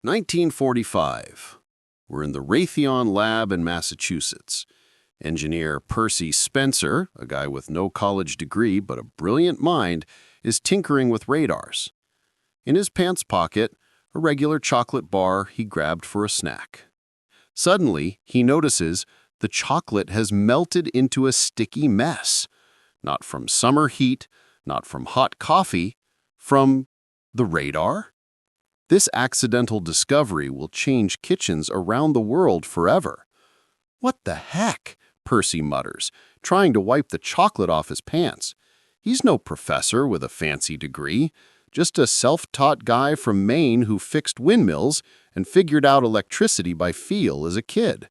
1945. We're in the Raytheon lab in Massachusetts. Engineer Percy Spencer, a guy with no college degree but a brilliant mind, is tinkering with radars. In his pants pocket, a regular chocolate bar he grabbed for a snack. Suddenly, he notices the chocolate has melted into a sticky mess. Not from summer heat, not from hot coffee, from the radar? This accidental discovery will change kitchens around the world forever. What the heck? Percy mutters, trying to wipe the chocolate off his pants. He's no professor with a fancy degree, just a self-taught guy from Maine who fixed windmills and figured out electricity by feel as a kid.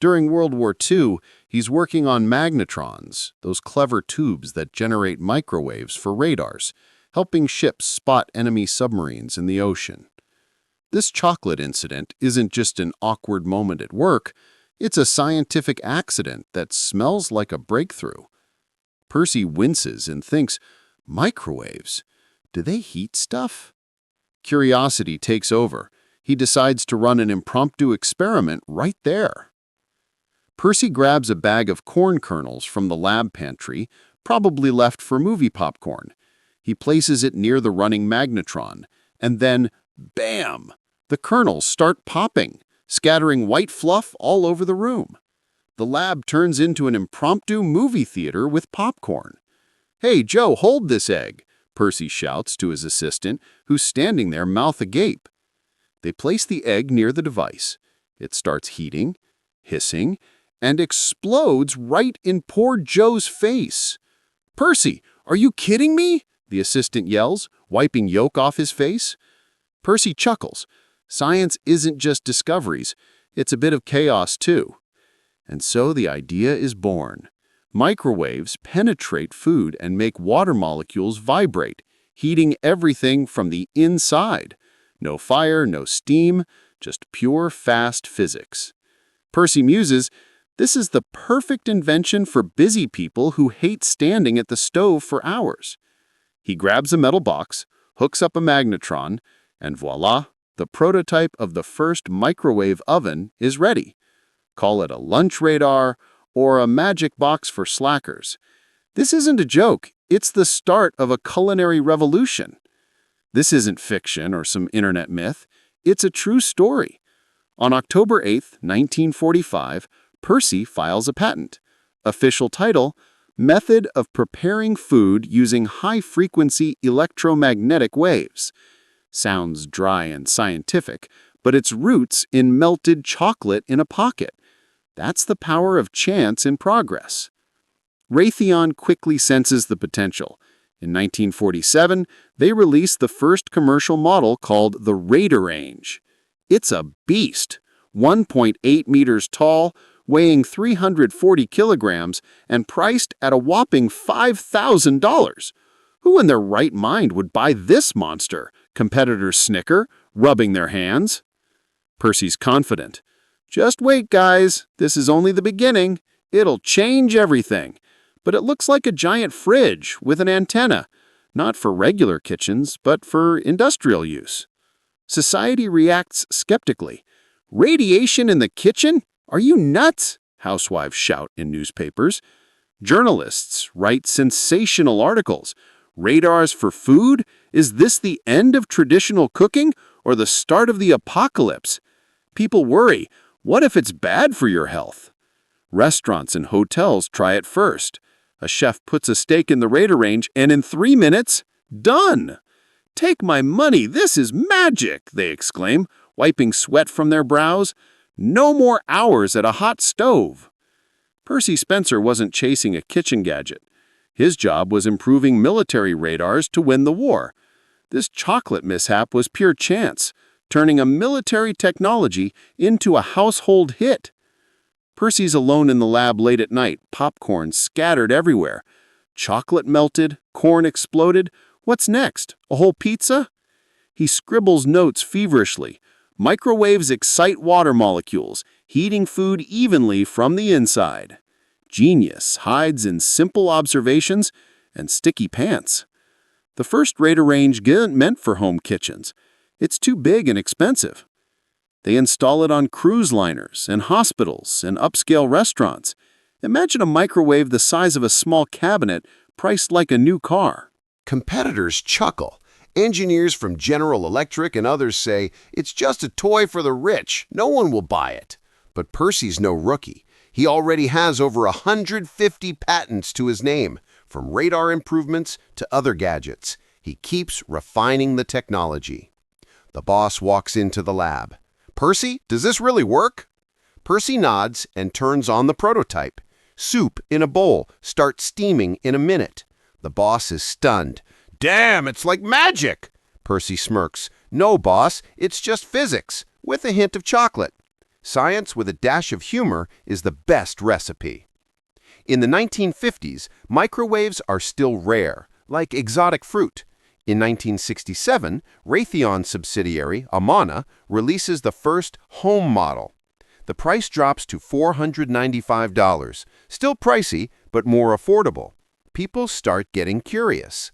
During World War II, he's working on magnetrons, those clever tubes that generate microwaves for radars, helping ships spot enemy submarines in the ocean. This chocolate incident isn't just an awkward moment at work, it's a scientific accident that smells like a breakthrough. Percy winces and thinks, microwaves? Do they heat stuff? Curiosity takes over. He decides to run an impromptu experiment right there. Percy grabs a bag of corn kernels from the lab pantry, probably left for movie popcorn. He places it near the running magnetron, and then, bam! The kernels start popping, scattering white fluff all over the room. The lab turns into an impromptu movie theater with popcorn. "Hey, Joe, hold this egg," Percy shouts to his assistant, who's standing there mouth agape. They place the egg near the device. It starts heating, hissing, and explodes right in poor Joe's face. "Percy, are you kidding me?" the assistant yells, wiping yolk off his face. Percy chuckles. Science isn't just discoveries, it's a bit of chaos too. And so the idea is born. Microwaves penetrate food and make water molecules vibrate, heating everything from the inside. No fire, no steam, just pure, fast physics. Percy muses, this is the perfect invention for busy people who hate standing at the stove for hours. He grabs a metal box, hooks up a magnetron, and voila, the prototype of the first microwave oven is ready. Call it a lunch radar or a magic box for slackers. This isn't a joke, it's the start of a culinary revolution. This isn't fiction or some internet myth, it's a true story. On October 8, 1945, Percy files a patent. Official title, Method of Preparing Food Using High-Frequency Electromagnetic Waves. Sounds dry and scientific, but its roots in melted chocolate in a pocket. That's the power of chance in progress. Raytheon quickly senses the potential. In 1947, they released the first commercial model called the Radarange. It's a beast, 1.8 meters tall, weighing 340 kilograms, and priced at a whopping $5,000. Who in their right mind would buy this monster? Competitors snicker, rubbing their hands. Percy's confident. Just wait, guys. This is only the beginning. It'll change everything. But it looks like a giant fridge with an antenna, not for regular kitchens, but for industrial use. Society reacts skeptically. Radiation in the kitchen? Are you nuts? Housewives shout in newspapers. Journalists write sensational articles. Radars for food? Is this the end of traditional cooking or the start of the apocalypse? People worry, what if it's bad for your health? Restaurants and hotels try it first. A chef puts a steak in the Radarange and in 3 minutes, done! Take my money, this is magic, they exclaim, wiping sweat from their brows. No more hours at a hot stove. Percy Spencer wasn't chasing a kitchen gadget. His job was improving military radars to win the war. This chocolate mishap was pure chance, turning a military technology into a household hit. Percy's alone in the lab late at night, popcorn scattered everywhere. Chocolate melted, corn exploded. What's next? A whole pizza? He scribbles notes feverishly. Microwaves excite water molecules, heating food evenly from the inside. Genius hides in simple observations and sticky pants. The first Radarange isn't meant for home kitchens. It's too big and expensive. They install it on cruise liners and hospitals and upscale restaurants. Imagine a microwave the size of a small cabinet priced like a new car. Competitors chuckle. Engineers from General Electric and others say, it's just a toy for the rich. No one will buy it. But Percy's no rookie. He already has over 150 patents to his name, from radar improvements to other gadgets. He keeps refining the technology. The boss walks into the lab. Percy, does this really work? Percy nods and turns on the prototype. Soup in a bowl starts steaming in a minute. The boss is stunned. Damn, it's like magic! Percy smirks. No, boss, it's just physics, with a hint of chocolate. Science with a dash of humor is the best recipe. In the 1950s, microwaves are still rare, like exotic fruit. In 1967, Raytheon subsidiary, Amana, releases the first home model. The price drops to $495. Still pricey, but more affordable. People start getting curious.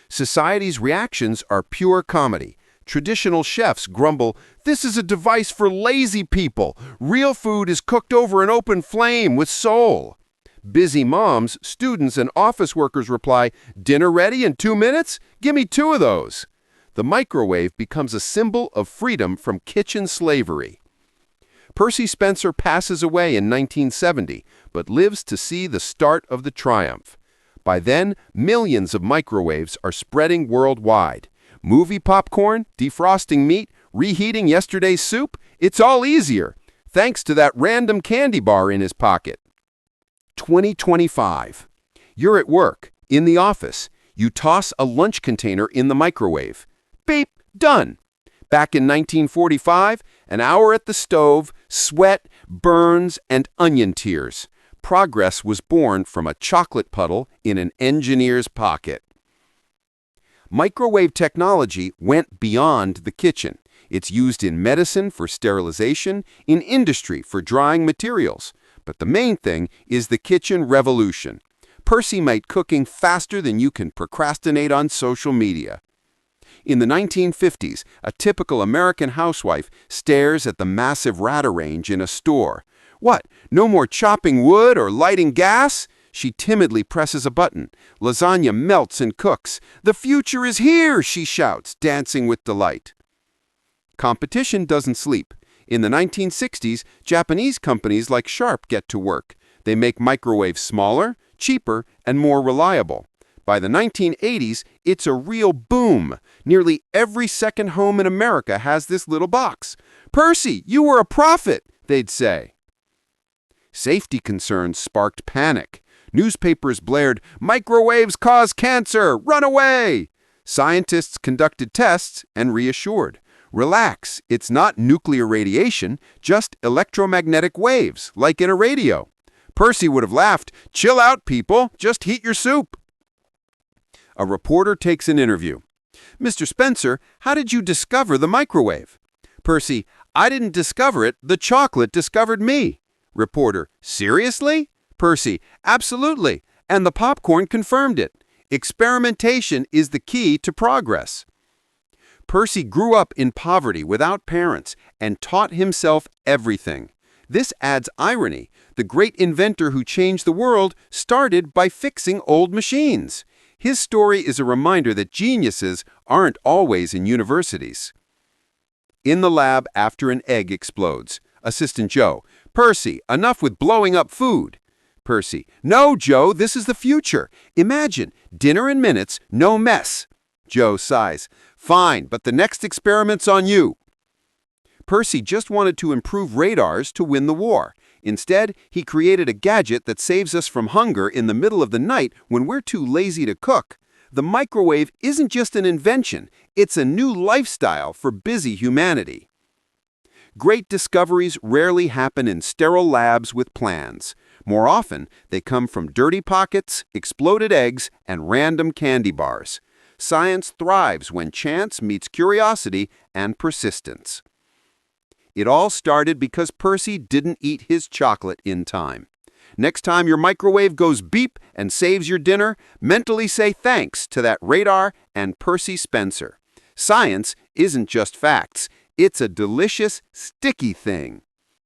Society's reactions are pure comedy. Traditional chefs grumble, "This is a device for lazy people. Real food is cooked over an open flame with soul." Busy moms, students, and office workers reply, "Dinner ready in 2 minutes? Give me 2 of those." The microwave becomes a symbol of freedom from kitchen slavery. Percy Spencer passes away in 1970, but lives to see the start of the triumph. By then, millions of microwaves are spreading worldwide. Movie popcorn, defrosting meat, reheating yesterday's soup, it's all easier, thanks to that random candy bar in his pocket. 2025. You're at work, in the office. You toss a lunch container in the microwave. Beep, done. Back in 1945, an hour at the stove, sweat, burns, and onion tears. Progress was born from a chocolate puddle in an engineer's pocket. Microwave technology went beyond the kitchen. It's used in medicine for sterilization, in industry for drying materials. But the main thing is the kitchen revolution. Percy made cooking faster than you can procrastinate on social media. In the 1950s, a typical American housewife stares at the massive Rad-A-Range in a store. What, no more chopping wood or lighting gas? She timidly presses a button. Lasagna melts and cooks. "The future is here," she shouts, dancing with delight. Competition doesn't sleep. In the 1960s, Japanese companies like Sharp get to work. They make microwaves smaller, cheaper, and more reliable. By the 1980s, it's a real boom. Nearly every second home in America has this little box. "Percy, you were a prophet," they'd say. Safety concerns sparked panic. Newspapers blared, "Microwaves cause cancer! Run away!" Scientists conducted tests and reassured. Relax, it's not nuclear radiation, just electromagnetic waves, like in a radio. Percy would have laughed, "Chill out, people, just heat your soup." A reporter takes an interview. "Mr. Spencer, how did you discover the microwave?" Percy, "I didn't discover it, the chocolate discovered me." Reporter, "Seriously?" Percy, "Absolutely, and the popcorn confirmed it. Experimentation is the key to progress." Percy grew up in poverty without parents and taught himself everything. This adds irony. The great inventor who changed the world started by fixing old machines. His story is a reminder that geniuses aren't always in universities. In the lab after an egg explodes. Assistant Joe, "Percy, enough with blowing up food." Percy, "No, Joe, this is the future. Imagine, dinner in minutes, no mess." Joe sighs, "Fine, but the next experiment's on you." Percy just wanted to improve radars to win the war. Instead, he created a gadget that saves us from hunger in the middle of the night when we're too lazy to cook. The microwave isn't just an invention, it's a new lifestyle for busy humanity. Great discoveries rarely happen in sterile labs with plans. More often, they come from dirty pockets, exploded eggs, and random candy bars. Science thrives when chance meets curiosity and persistence. It all started because Percy didn't eat his chocolate in time. Next time your microwave goes beep and saves your dinner, mentally say thanks to that radar and Percy Spencer. Science isn't just facts. It's a delicious, sticky thing.